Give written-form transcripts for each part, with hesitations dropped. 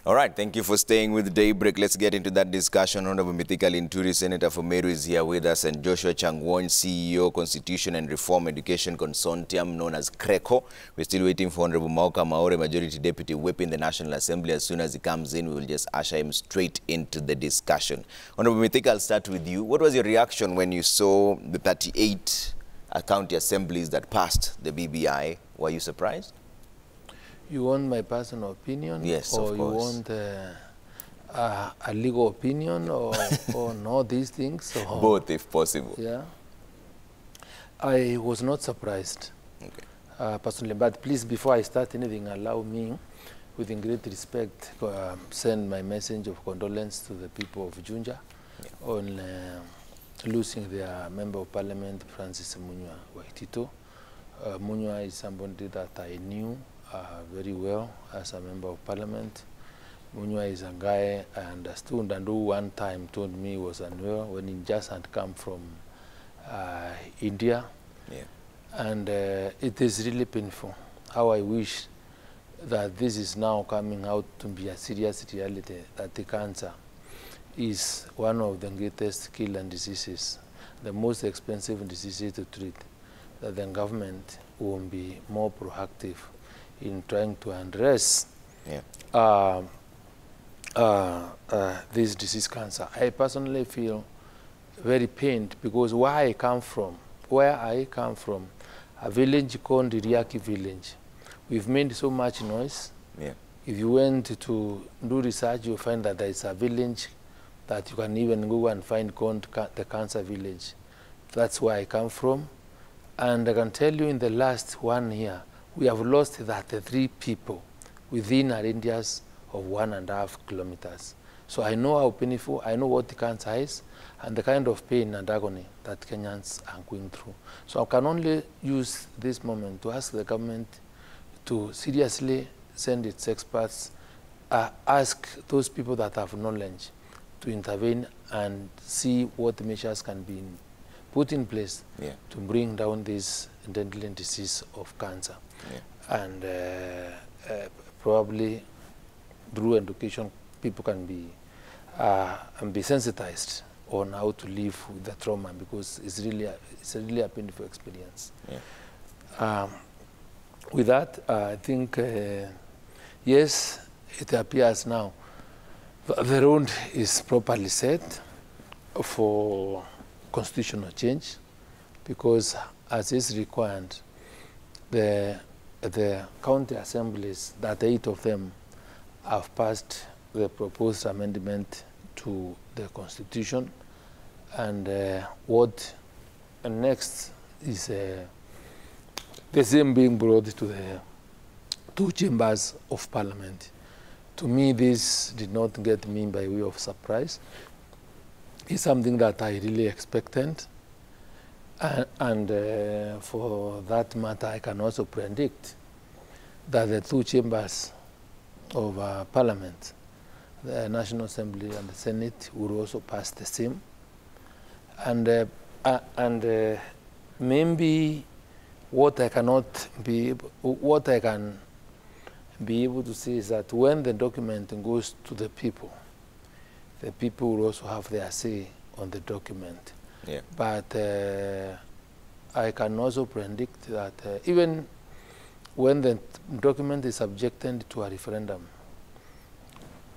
All right, thank you for staying with Daybreak. Let's get into that discussion. Honorable Mithika Linturi, Senator for Meru, is here with us, and Joshua Changwon, CEO, Constitution and Reform Education Consortium, known as CRECO. We're still waiting for Honorable Mauka Maore, Majority Deputy Whip in the National Assembly. As soon as he comes in, we will just usher him straight into the discussion. Honorable Mithika, I'll start with you. What was your reaction when you saw the 38 county assemblies that passed the BBI? Were you surprised? You want my personal opinion? Yes, or of course. You want a legal opinion or no, these things? Or, both, if possible. Yeah. I was not surprised, okay. Personally. But please, before I start anything, allow me, with great respect, send my message of condolence to the people of Junja on losing their Member of Parliament, Francis Munywa Waitito. Munywa is somebody that I knew very well as a Member of Parliament. Munywa is a guy I understood and who one time told me he was unwell when he just had come from India. Yeah. And it is really painful. How I wish that this is now coming out to be a serious reality, that the cancer is one of the greatest killing diseases, the most expensive diseases to treat, that the government will be more proactive in trying to address this disease, cancer. I personally feel very pained because where I come from, a village called Riaki village, we've made so much noise. Yeah. If you went to do research, you'll find that there is a village that you can even go and find called the cancer village. That's where I come from. And I can tell you in the last 1 year, we have lost 33 people within a radius of 1.5 kilometers. So I know how painful, I know what the cancer is, and the kind of pain and agony that Kenyans are going through. So I can only use this moment to ask the government to seriously send its experts, ask those people that have knowledge to intervene and see what measures can be put in place to bring down this deadly disease of cancer. Yeah. And probably through education, people can be sensitized on how to live with the trauma, because it's really a painful experience. Yeah. With that, I think, yes, it appears now the road is properly set for constitutional change, because as is required, the county assemblies, that 8 of them have passed the proposed amendment to the constitution, and what next is the same being brought to the 2 chambers of parliament. To me, this did not get me by way of surprise. It's something that I really expected. And for that matter, I can also predict that the 2 chambers of parliament, the National Assembly and the Senate, will also pass the same. And maybe what I can be able to say is that when the document goes to the people will also have their say on the document. Yeah. But I can also predict that even when the document is subjected to a referendum,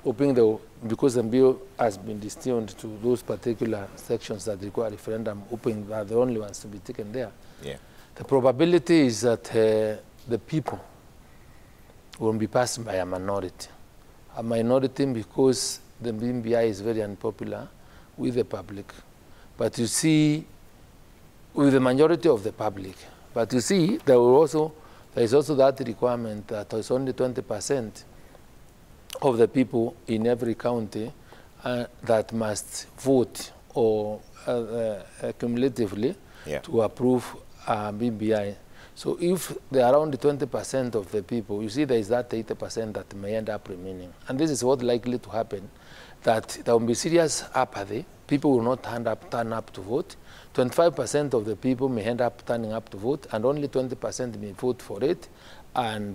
because the bill has been distilled to those particular sections that require referendum, hoping that the only ones to be taken there. Yeah. The probability is that the people will be passed by a minority. A minority because the BBI is very unpopular with the public. But you see, with the majority of the public, but you see, there is also that requirement that it's only 20% of the people in every county that must vote or cumulatively to approve BBI. So if there are around 20% of the people, you see there is that 80% that may end up remaining. And this is what's likely to happen that there will be serious apathy. People will not turn up to vote. 25% of the people may end up turning up to vote, and only 20% may vote for it, and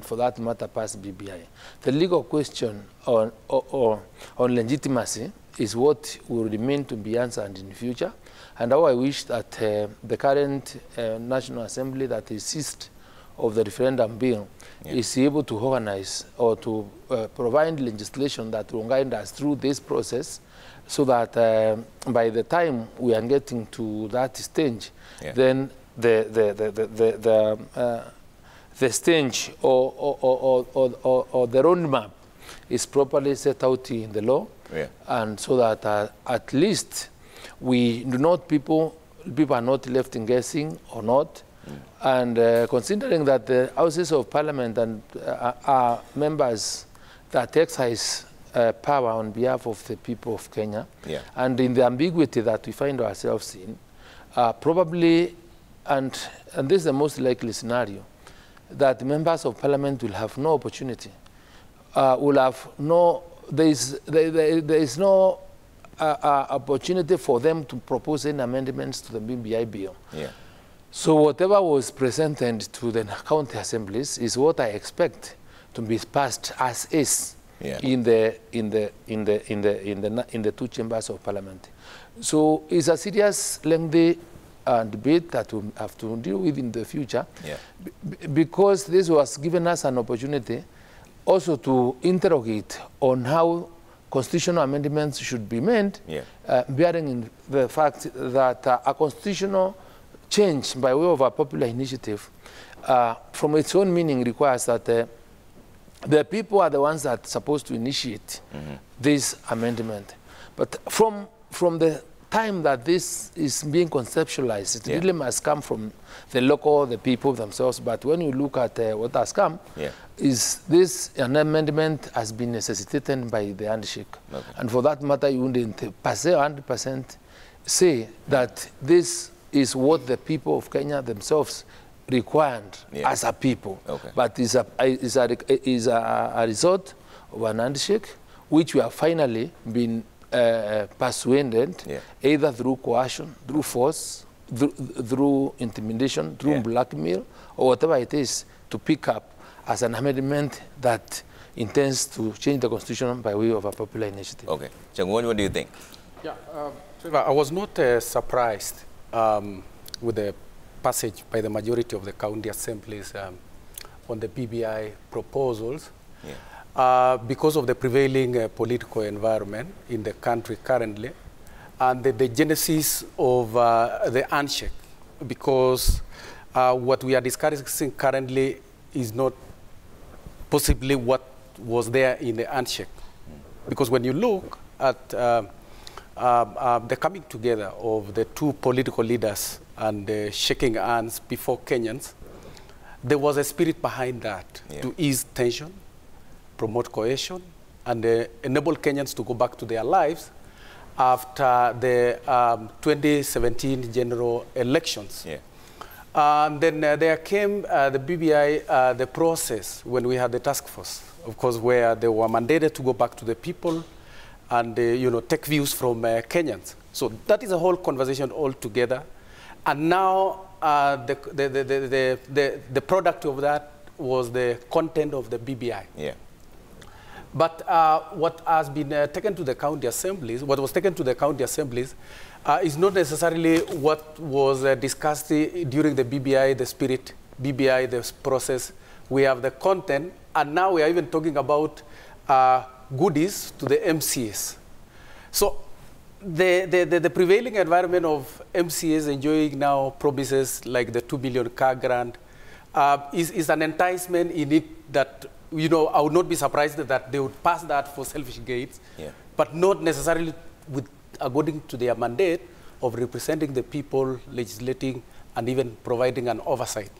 for that matter, pass BBI. The legal question on legitimacy is what will remain to be answered in the future, and how I wish that the current National Assembly that is seized of the referendum bill is able to organize or to provide legislation that will guide us through this process, so that by the time we are getting to that stage, then the stage or the roadmap is properly set out in the law, and so that at least we do not people are not left in guessing or not. And considering that the Houses of Parliament and are members that exercise power on behalf of the people of Kenya, and in the ambiguity that we find ourselves in, probably, and this is the most likely scenario, that members of Parliament will have no opportunity, there is no opportunity for them to propose any amendments to the BBI bill. So whatever was presented to the county assemblies is what I expect to be passed as is in the two chambers of Parliament. So it's a serious, lengthy debate that we have to deal with in the future, because this was given us an opportunity also to interrogate on how constitutional amendments should be made, bearing in the fact that a constitutional change by way of a popular initiative, from its own meaning, requires that the people are the ones that are supposed to initiate this amendment. But from the time that this is being conceptualized, it really must come from the people themselves. But when you look at what has come, is this an amendment has been necessitated by the handshake. And for that matter, you wouldn't 100% say that this is what the people of Kenya themselves required as a people, but is a result of an handshake, which we have finally been persuaded, either through coercion, through force, through intimidation, through blackmail, or whatever it is, to pick up as an amendment that intends to change the constitution by way of a popular initiative. Okay. Changwon, what do you think? Yeah, I was not surprised with the passage by the majority of the county assemblies on the BBI proposals, because of the prevailing political environment in the country currently, and the genesis of the handshake, because what we are discussing currently is not possibly what was there in the handshake. Because when you look at the coming together of the two political leaders and shaking hands before Kenyans, there was a spirit behind that to ease tension, promote cohesion, and enable Kenyans to go back to their lives after the 2017 general elections. And then there came the BBI, the process when we had the task force, of course, where they were mandated to go back to the people and take views from Kenyans. So that is a whole conversation altogether. And now the product of that was the content of the BBI. But what has been taken to the county assemblies, what was taken to the county assemblies, is not necessarily what was discussed during the BBI, the spirit, BBI, the process. We have the content, and now we are even talking about goodies to the MCAs. So the prevailing environment of MCAs enjoying now promises like the 2 billion car grant is an enticement in it that, I would not be surprised that they would pass that for selfish gains, but not necessarily according to their mandate of representing the people, legislating, and even providing an oversight.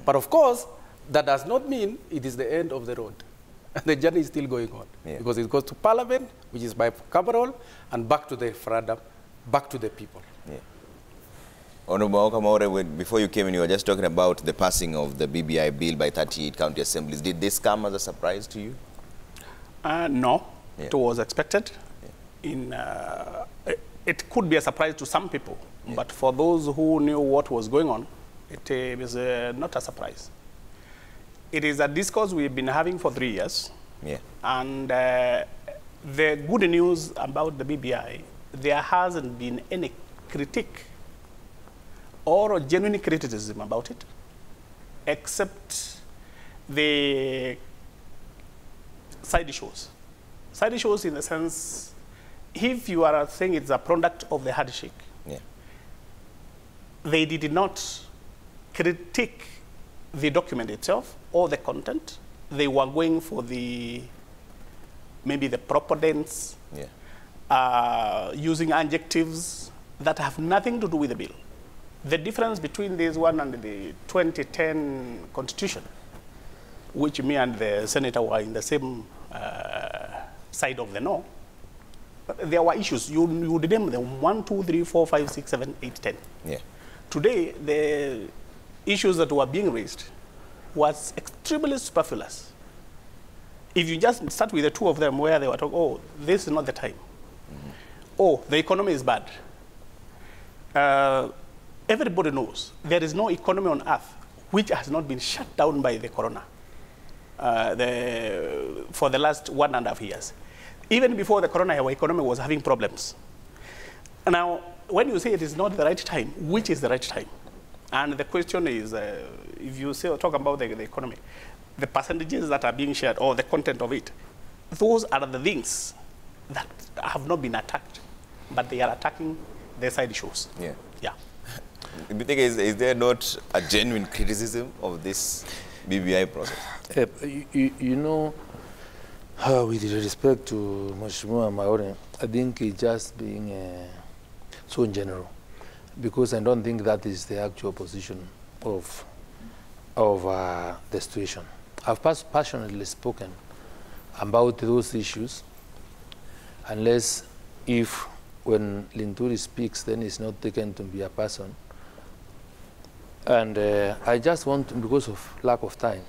But of course, that does not mean it is the end of the road. The journey is still going on, because it goes to Parliament, which is bicameral, and back to the referendum, back to the people. Honorable Okamore, before you came in, you were just talking about the passing of the BBI bill by 38 county assemblies. Did this come as a surprise to you? No, It was expected. It could be a surprise to some people, but for those who knew what was going on, it was not a surprise. It is a discourse we've been having for 3 years. And the good news about the BBI, there hasn't been any critique or genuine criticism about it, except the side issues. Side issues in the sense, if you are saying it's a product of the handshake, they did not critique the document itself or the content. They were going for maybe the proponents, using adjectives that have nothing to do with the bill. The difference between this one and the 2010 constitution, which me and the senator were in the same side of the no, but there were issues. You would name them 1, 2, 3, 4, 5, 6, 7, 8, 10. Today, the issues that were being raised was extremely superfluous. If you just start with the two of them where they were talking, oh, this is not the time. Oh, the economy is bad. Everybody knows there is no economy on earth which has not been shut down by the corona for the last 1.5 years. Even before the corona, our economy was having problems. Now, when you say it is not the right time, which is the right time? And the question is, if you talk about the economy, the percentages that are being shared or the content of it, those are the things that have not been attacked, but they are attacking the side issues. Is there not a genuine criticism of this BBI process? You know, with respect to Mheshimiwa Maore, I think it's just being so general, because I don't think that is the actual position of the situation. I've passionately spoken about those issues, unless if when Linturi speaks, then it's not taken to be a person. And I just want to, because of lack of time,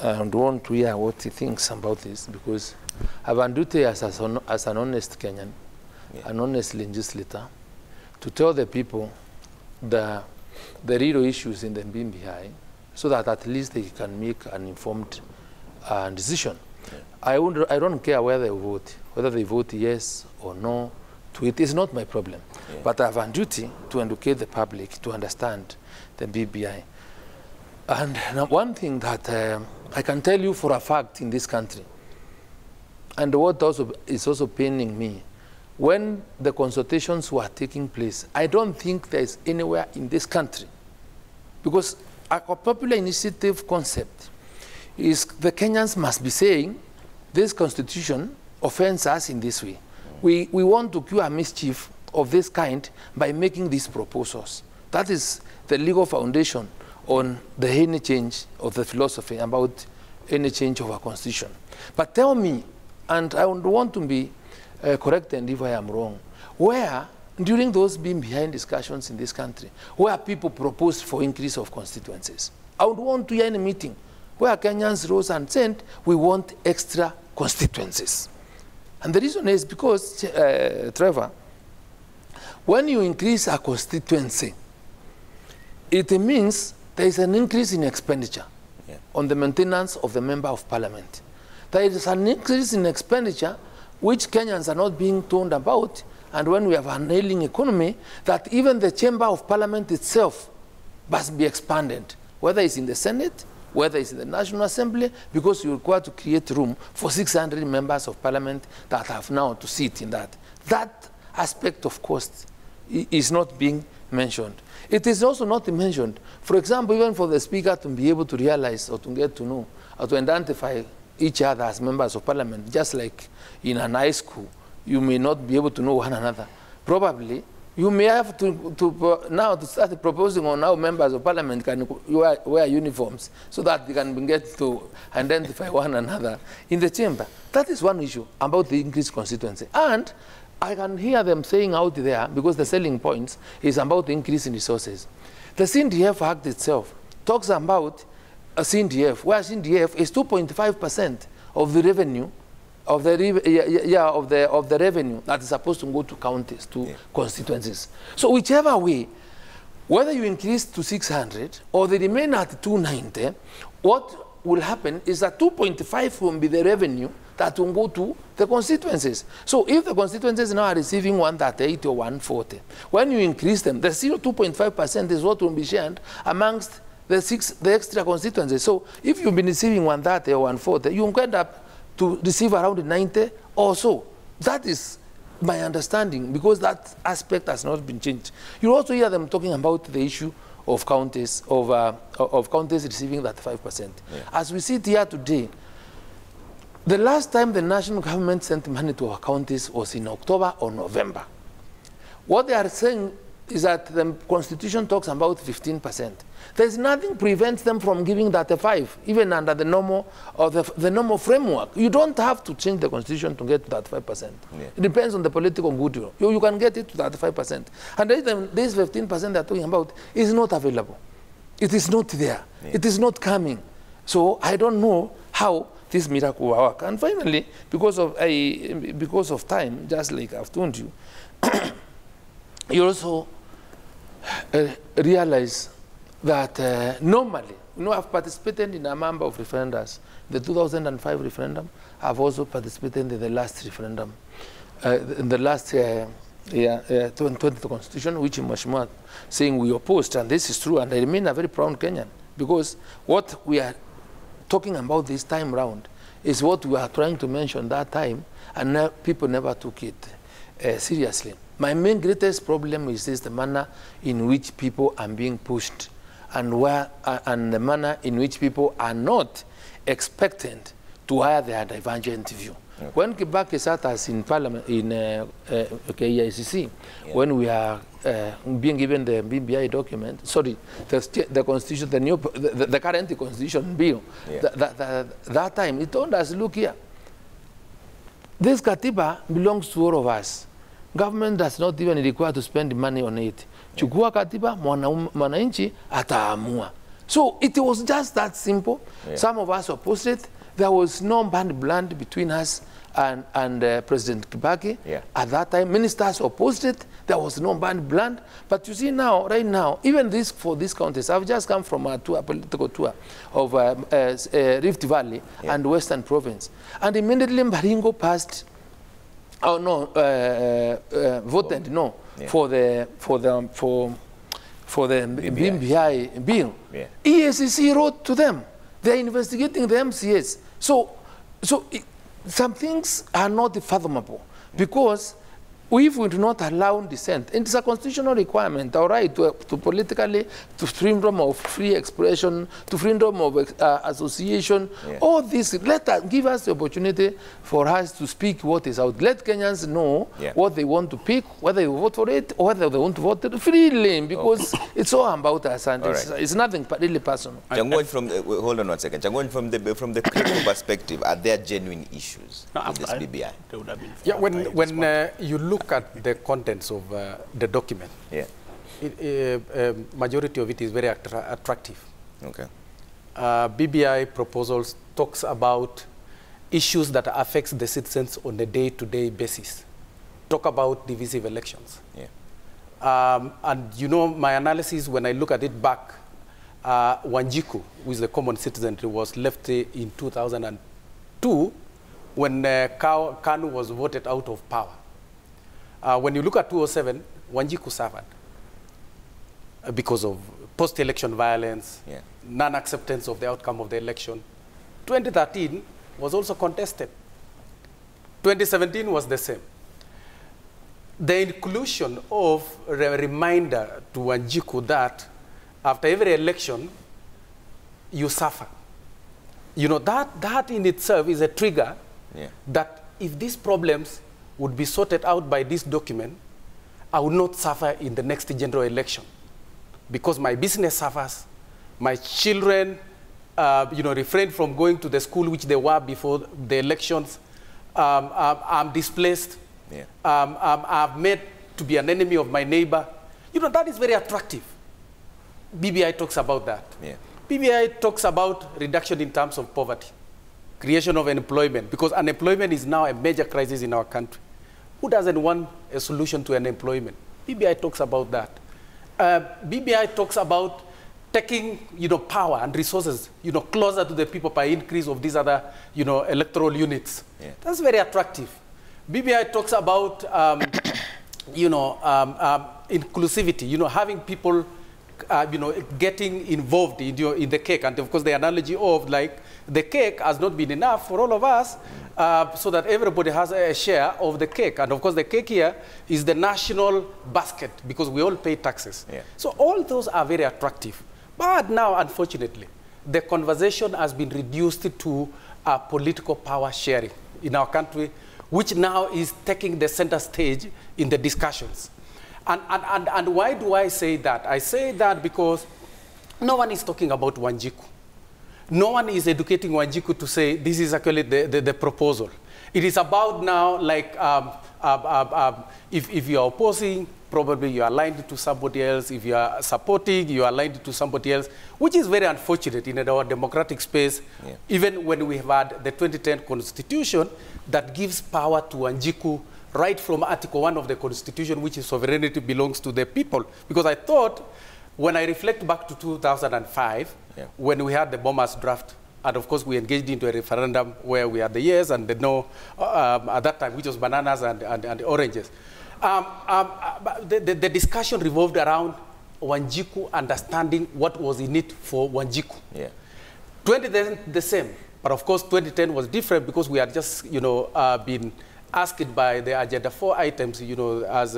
and want to hear what he thinks about this, because I have a duty as an honest Kenyan, an honest legislator, to tell the people the real issues in the BBI, so that at least they can make an informed decision. I don't care whether they vote yes or no to it. It's not my problem. But I have a duty to educate the public to understand the BBI. And one thing that I can tell you for a fact in this country, and what also is also paining me, when the consultations were taking place, I don't think there is anywhere in this country, because a popular initiative concept is the Kenyans must be saying, this constitution offends us in this way. We want to cure a mischief of this kind by making these proposals. That is the legal foundation on any change of the philosophy about any change of our constitution. But tell me, and I would want to be corrected if I am wrong, where during those BBI discussions in this country, where people proposed for increase of constituencies, I would want to hear in a meeting where Kenyans rose and said, we want extra constituencies. And the reason is because, Trevor, when you increase a constituency, it means there is an increase in expenditure on the maintenance of the member of parliament. There is an increase in expenditure which Kenyans are not being told about, and when we have an ailing economy, that even the chamber of parliament itself must be expanded, whether it's in the Senate, whether it's in the National Assembly, because you require to create room for 600 members of parliament that have now to sit in that. That aspect of cost is not being mentioned. It is also not mentioned, for example, even for the speaker to be able to realize or to get to know or to identify each other as members of parliament, just like in an high school, you may not be able to know one another. Probably, you may have to now to start proposing on how members of parliament can wear uniforms so that they can get to identify one another in the chamber. That is one issue about the increased constituency. And I can hear them saying out there, because the selling points is about the increase in resources. The CNDF Act itself talks about a CNDF, where CNDF is 2.5% of the revenue of the revenue that is supposed to go to counties, to constituencies. So whichever way, whether you increase to 600 or they remain at 290, what will happen is that 2.5 will be the revenue that will go to the constituencies. So if the constituencies now are receiving 138 or 140, when you increase them, the 2.5% is what will be shared amongst the extra constituencies. So if you've been receiving 130 or 140, you end up to receive around 90 or so. That is my understanding, because that aspect has not been changed. You also hear them talking about the issue of counties, of counties receiving that 5%. As we sit here today, the last time the national government sent money to our counties was in October or November. What they are saying is that the Constitution talks about 15%. There's nothing prevents them from giving that a 5, even under the normal or the normal framework. You don't have to change the Constitution to get to that 5%. It depends on the political goodwill. You can get it to that 5%. And this 15% they're talking about is not available. It is not there. It is not coming. So I don't know how this miracle will work. And finally, because of time, just like I've told you, you also realize that normally, I've participated in a number of referendums. The 2005 referendum, I've also participated in the last referendum, in the last 2020 Constitution, which Mheshimiwa saying we opposed, and this is true, and I remain a very proud Kenyan, because what we are talking about this time round is what we are trying to mention that time, and people never took it seriously. My main greatest problem is the manner in which people are being pushed, and the manner in which people are not expectant to hire their divergent view. When Kibaki sat us in Parliament, in KICC, when we are being given the BBI document, sorry, the Constitution, the current Constitution bill, that time, it told us, look here, this Katiba belongs to all of us. Government does not even require to spend money on it. Chukua katiba, mwananchi ataamua. So it was just that simple. Some of us opposed it. There was no band between us and President Kibaki. At that time, ministers opposed it. There was no band. But you see now, right now, even for these counties, I've just come from a political tour of Rift Valley and Western Province. And immediately Baringo passed, voted no for the BBI bill. EACC wrote to them. They're investigating the MCAs. So some things are not fathomable, because if we do not allow dissent, it's a constitutional requirement, all right, to politically, to freedom of free expression, to freedom of association, all this, give us the opportunity for us to speak what is out. Let Kenyans know what they want to pick, whether they vote for it, or whether they want to vote freely, because it's all about us, and it's nothing really personal. Hold on one second. Changwon, from the critical perspective, are there genuine issues with this BBI? When you look at the contents of the document, majority of it is very attractive. BBI proposals talks about issues that affects the citizens on a day-to-day basis. Talk about divisive elections. And you know, my analysis, when I look at it back, Wanjiku, who is the common citizen, was left in 2002 when Kanu was voted out of power. When you look at 2007, Wanjiku suffered because of post-election violence, non-acceptance of the outcome of the election. 2013 was also contested. 2017 was the same. The inclusion of a reminder to Wanjiku that after every election, you suffer. You know, that in itself is a trigger that if these problems would be sorted out by this document, I would not suffer in the next general election, because my business suffers, my children, refrain from going to the school which they were before the elections. I'm displaced. I'm made to be an enemy of my neighbor. You know, that is very attractive. BBI talks about that. BBI talks about reduction in terms of poverty. creation of employment, because unemployment is now a major crisis in our country. Who doesn't want a solution to unemployment? BBI talks about that. BBI talks about taking, power and resources, closer to the people by increase of these other, electoral units. Yeah. That's very attractive. BBI talks about, inclusivity, having people, getting involved in the cake. And of course, the analogy of like the cake has not been enough for all of us, so that everybody has a share of the cake. And of course, the cake here is the national basket because we all pay taxes. Yeah. So all those are very attractive. But now, unfortunately, the conversation has been reduced to political power sharing in our country, which now is taking the center stage in the discussions. And why do I say that? I say that because no one is talking about Wanjiku. No one is educating Wanjiku to say this is actually the proposal. It is about now, like, if you are opposing, probably you are aligned to somebody else. If you are supporting, you are aligned to somebody else, which is very unfortunate in our democratic space, yeah. Even when we have had the 2010 Constitution that gives power to Wanjiku right from Article 1 of the Constitution, which is sovereignty belongs to the people. Because I thought, when I reflect back to 2005, yeah. When we had the bombers draft, and of course we engaged into a referendum where we had the yes and the no at that time, which was bananas and oranges. The discussion revolved around Wanjiku understanding what was in it for Wanjiku. Yeah. 2010, the same. But of course, 2010 was different because we had just, been asked by the Agenda 4 items, as,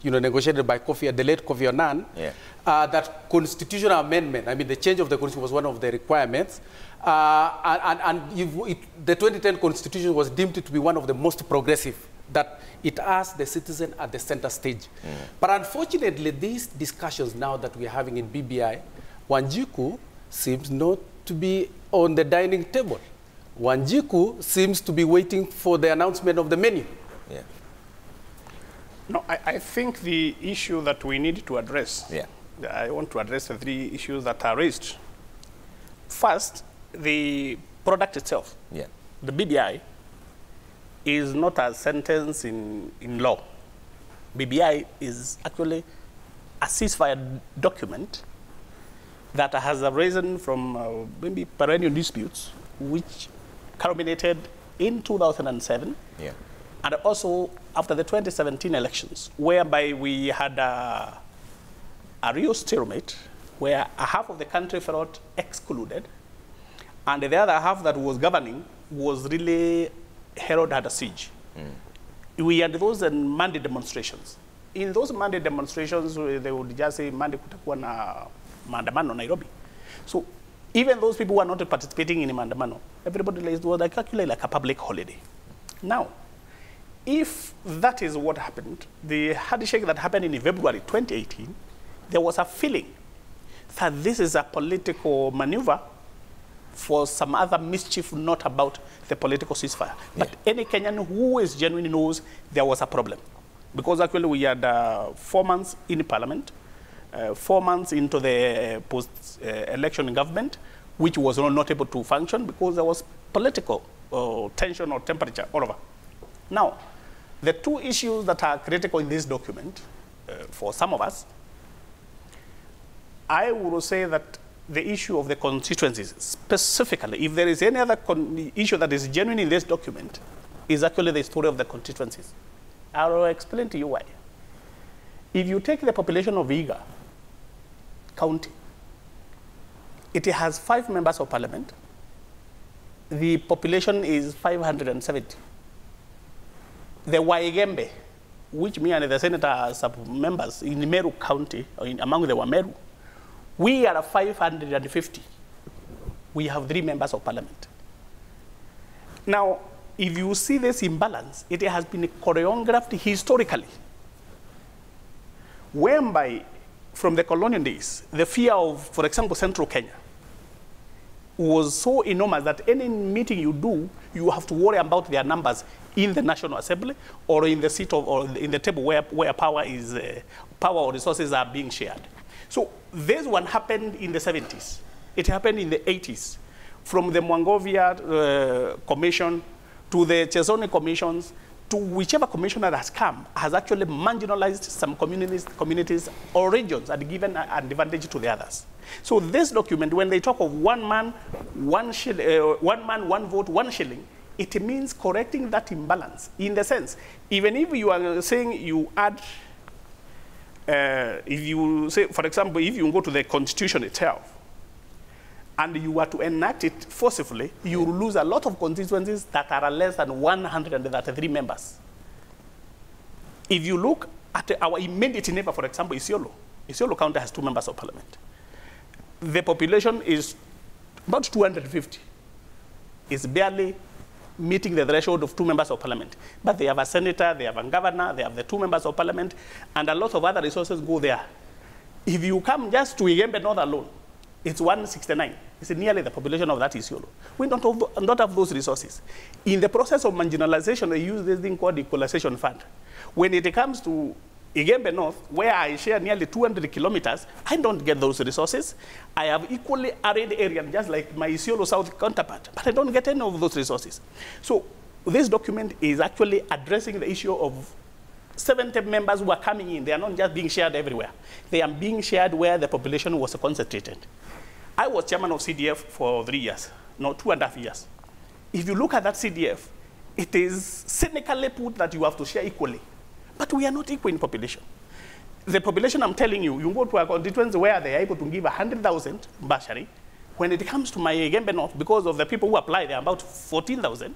negotiated by the late Kofi Annan, yeah. That constitutional amendment, I mean, the change of the constitution was one of the requirements. The 2010 Constitution was deemed to be one of the most progressive, that it has the citizen at the center stage. Mm. But unfortunately, these discussions now that we're having in BBI, Wanjiku seems not to be on the dining table. Wanjiku seems to be waiting for the announcement of the menu. Yeah. No, I think the issue that we need to address, yeah. I want to address the three issues that are raised. First, the product itself. Yeah. The BBI is not a sentence in law. BBI is actually a ceasefire document that has arisen from maybe perennial disputes, which culminated in 2007, yeah. And also after the 2017 elections, whereby we had a real stalemate, where a half of the country felt excluded, and the other half that was governing was really held at a siege. Mm. We had those Monday demonstrations. In those Monday demonstrations, they would just say, Monday kutakuwa na maandamano Nairobi. So even those people who are not participating in maandamano, everybody was actually like a public holiday. Now, if that is what happened, the handshake that happened in February 2018, there was a feeling that this is a political maneuver for some other mischief, not about the political ceasefire. Yeah. But any Kenyan who is genuinely knows there was a problem. Because actually we had 4 months in parliament, 4 months into the post-election government, which was not able to function because there was political tension or temperature all over. Now, the two issues that are critical in this document, for some of us, I would say that the issue of the constituencies, specifically, if there is any other issue that is genuine in this document, is actually the story of the constituencies. I will explain to you why. If you take the population of Vihiga County, it has 5 members of parliament. The population is 570. The Waigembe, which me and the senator are sub-members in Meru County, or among the Wameru, we are 550. We have 3 members of parliament. Now, if you see this imbalance, it has been choreographed historically, whereby from the colonial days, the fear of, for example, central Kenya was so enormous that any meeting you do, you have to worry about their numbers in the National Assembly or in the seat of, or in the table where power is, power or resources are being shared. So this one happened in the 70s. It happened in the 80s. from the Mwangovia Commission to the Chesone commissions, to whichever commissioner has come, has actually marginalized some communities or regions and given an advantage to the others. So this document, when they talk of one man, one vote, 1 shilling, it means correcting that imbalance. In the sense, even if you are saying you add, if you say, for example, if you go to the constitution itself, and you were to enact it forcibly, you will lose a lot of constituencies that are less than 133 members. If you look at our immediate neighbor, for example, Isiolo. Isiolo County has 2 members of parliament. The population is about 250. It's barely meeting the threshold of 2 members of parliament. But they have a senator, they have a governor, they have the 2 members of parliament, and a lot of other resources go there. If you come just to Igembe North alone, it's 169. It's nearly the population of that Isiolo. We don't have those resources. In the process of marginalization, they use this thing called equalization fund. When it comes to Igembe North, where I share nearly 200 kilometers, I don't get those resources. I have equally arid area, just like my Isiolo South counterpart, but I don't get any of those resources. So this document is actually addressing the issue of 70 members who are coming in. They are not just being shared everywhere. They are being shared where the population was concentrated. I was chairman of CDF for 3 years, no, 2.5 years. If you look at that CDF, it is cynically put that you have to share equally. But we are not equal in population. The population, I'm telling you, you go to a constituency where they are able to give 100,000 Bashari. When it comes to my Gembe North, because of the people who apply, they are about 14,000.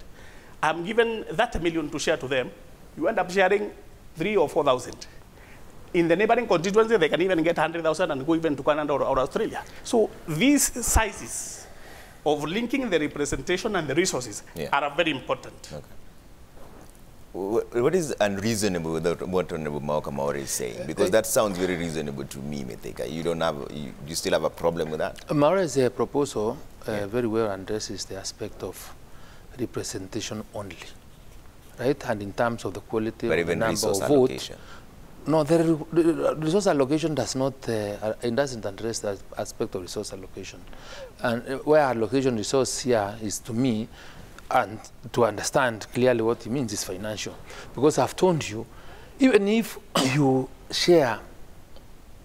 I'm given that 1 million to share to them. You end up sharing 3,000 or 4,000. In the neighboring constituency, they can even get 100,000 and go even to Canada or Australia. So these sizes of linking the representation and the resources are very important. Okay. What is unreasonable with what Honorable Maura is saying? Because that sounds very reasonable to me, Mithika. You still have a problem with that? Maura's proposal very well addresses the aspect of representation only, right? And in terms of the quality of the number of votes. No, the resource allocation does not, it doesn't address the aspect of resource allocation. And where allocation resource here is, to me, and to understand clearly what it means, is financial. Because I've told you, even if you share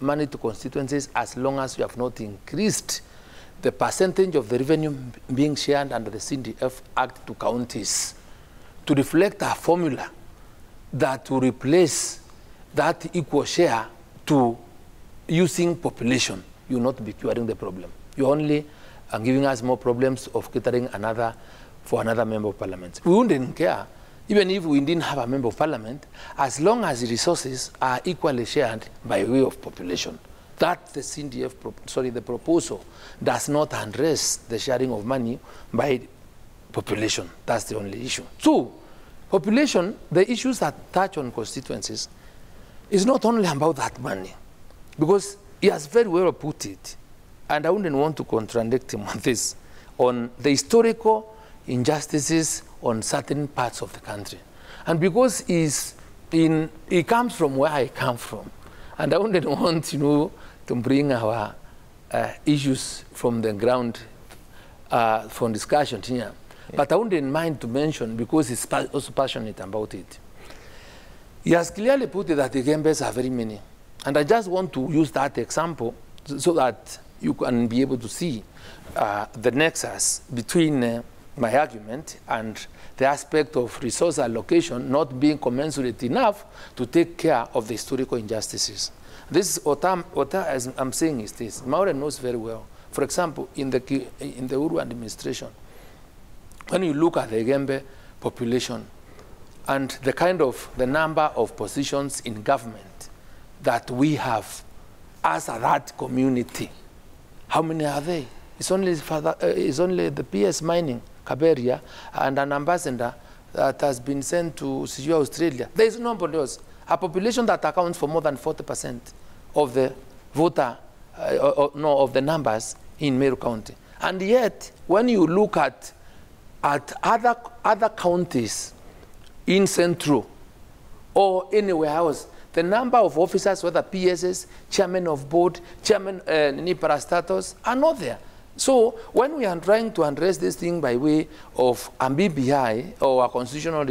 money to constituencies, as long as you have not increased the percentage of the revenue being shared under the CDF Act to counties to reflect a formula that will replace that equal share to using population, you will not be curing the problem. You only are giving us more problems of catering for another member of parliament. We wouldn't care, even if we didn't have a member of parliament, as long as the resources are equally shared by way of population. That the CDF, the proposal does not address the sharing of money by population. That's the only issue. So, population, the issues that touch on constituencies, is not only about that money, because he has very well put it, and I wouldn't want to contradict him on this, on the historical injustices on certain parts of the country. And because he comes from where I come from, and I wouldn't want, to bring our issues from the ground for discussion here. Yeah. But I wouldn't mind to mention, because he's also passionate about it. He has clearly put it that the Gembes are very many. And I just want to use that example so that you can be able to see the nexus between my argument and the aspect of resource allocation not being commensurate enough to take care of the historical injustices. This is what I'm saying is this. Maura knows very well. For example, in the Uru administration, when you look at the Gembe population, and the number of positions in government that we have as that community, how many are they? It's only the PS Mining, Kaberia, and an ambassador that has been sent to Australia. There is nobody else. A population that accounts for more than 40% of the of the numbers in Meru County. And yet, when you look at other counties in Central or anywhere else, the number of officers, whether PSs, chairman of board, chairman parastatus, are not there. So when we are trying to address this thing by way of a BBI or a constitutional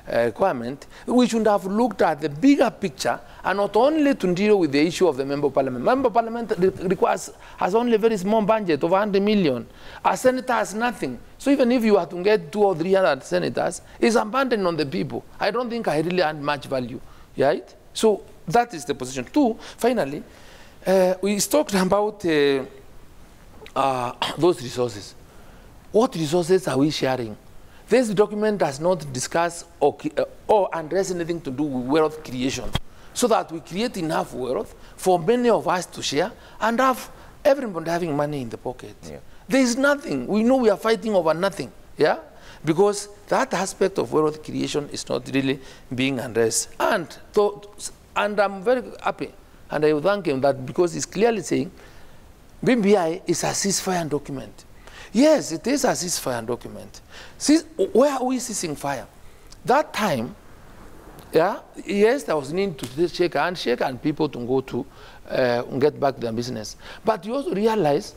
requirement, we should have looked at the bigger picture and not only to deal with the issue of the Member of Parliament. Member of Parliament has only a very small budget of 100 million. A senator has nothing. So even if you are to get 200 or 300 senators, it's abandoned on the people. I don't think I really add much value, right? So that is the position. Two, finally, we talked about those resources. What resources are we sharing? This document does not discuss or address anything to do with wealth creation, so that we create enough wealth for many of us to share and have everyone having money in the pocket. Yeah. There is nothing. We know we are fighting over nothing, yeah? Because that aspect of wealth creation is not really being addressed. And I'm very happy, and I will thank him that because he's clearly saying BBI is a ceasefire document. Yes, it is a ceasefire document. Where are we ceasing fire? That time, yeah, yes, there was need to shake and people to go to get back to their business. But you also realize,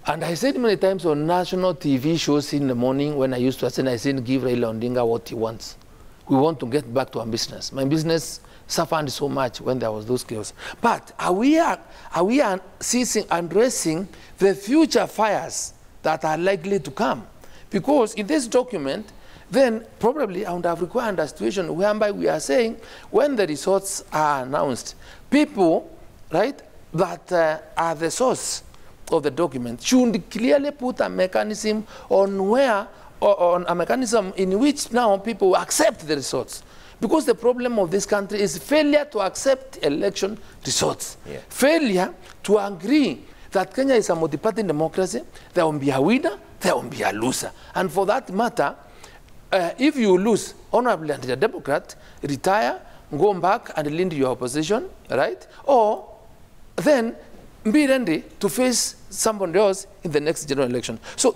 and I said many times on national TV shows in the morning when I used to attend, I said, give Raila Odinga what he wants. We want to get back to our business. My business suffered so much when there was those chaos. But are we ceasing addressing the future fires that are likely to come? Because in this document, then probably I would have required a situation whereby we are saying when the results are announced, people, right, that are the source of the document should clearly put a mechanism on where, or on a mechanism in which now people accept the results. Because the problem of this country is failure to accept election results. Yeah. Failure to agree that Kenya is a multi-party democracy. There will be a winner, there will be a loser. And for that matter, if you lose honorably as a Democrat, retire, go back and lead your opposition, right? Or then be ready to face somebody else in the next general election. So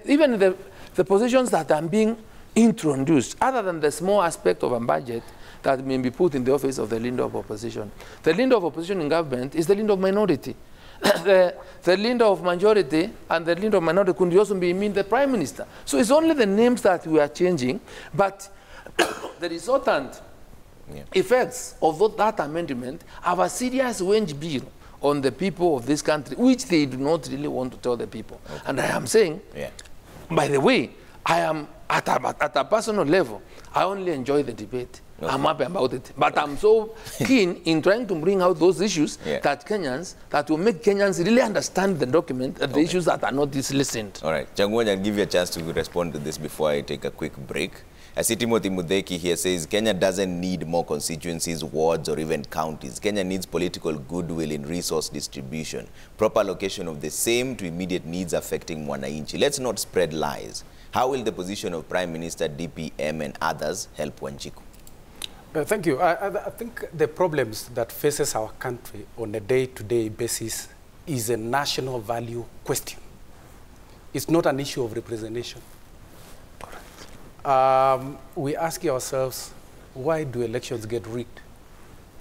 even the positions that are being introduced, other than the small aspect of a budget that may be put in the office of the leader of opposition. The leader of opposition in government is the leader of minority. the leader of majority and the leader of minority could also be mean the prime minister. So it's only the names that we are changing, but the resultant effects of that amendment have a serious wage bill on the people of this country, which they do not really want to tell the people. Okay. And I am saying, by the way, I am at a personal level, I only enjoy the debate. Okay. I'm happy about it. But I'm so keen in trying to bring out those issues that will make Kenyans really understand the document, the issues that are not listened. All right. Changwony, I'll give you a chance to respond to this before I take a quick break. I see Timothy Mudeki here says, Kenya doesn't need more constituencies, wards, or even counties. Kenya needs political goodwill in resource distribution, proper allocation of the same to immediate needs affecting Mwananchi. Let's not spread lies. How will the position of Prime Minister, DPM, and others help Wanjiku? Thank you. I think the problems that faces our country on a day-to-day basis is a national value question. It's not an issue of representation. We ask ourselves, why do elections get rigged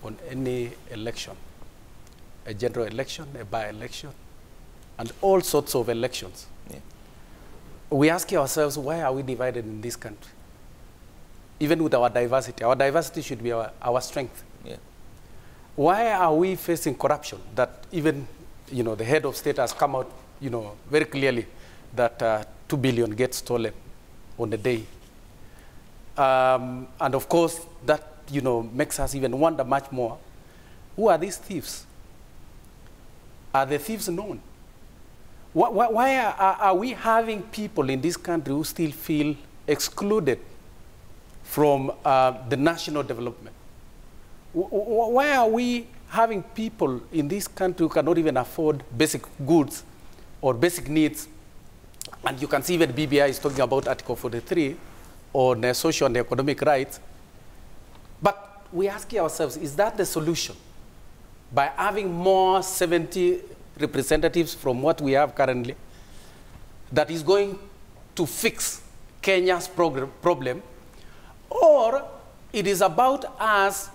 on any election? A general election, a by-election, and all sorts of elections. Yeah. We ask ourselves, why are we divided in this country? Even with our diversity should be our strength. Yeah. Why are we facing corruption that even, the head of state has come out, very clearly that 2 billion gets stolen on a day? And of course, that, makes us even wonder much more. Who are these thieves? Are the thieves known? Why are we having people in this country who still feel excluded from the national development? Why are we having people in this country who cannot even afford basic goods or basic needs? And you can see even BBI is talking about Article 43 on social and economic rights. But we ask ourselves, is that the solution? By having more 70 representatives from what we have currently, that is going to fix Kenya's problem? Or it is about us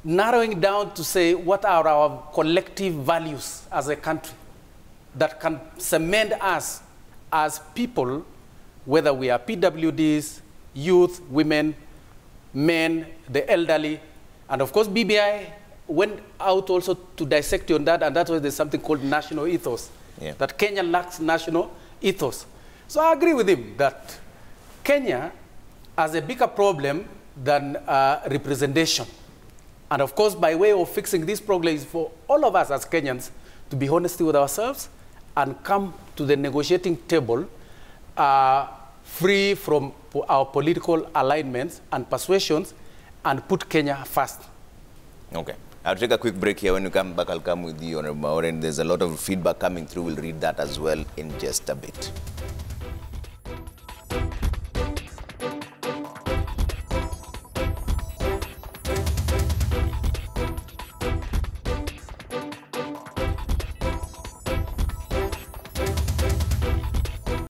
narrowing down to say what are our collective values as a country that can cement us as people, whether we are PWDs, youth, women, men, the elderly, and of course BBI went out also to dissect on that, and that's why there's something called national ethos, that Kenya lacks national ethos. So I agree with him that Kenya has a bigger problem than representation. And of course, by way of fixing this problem is for all of us as Kenyans to be honest with ourselves and come to the negotiating table free from our political alignments and persuasions and put Kenya first. Okay. I'll take a quick break here. When you come back, I'll come with you, Honorable Maureen. There's a lot of feedback coming through. We'll read that as well in just a bit.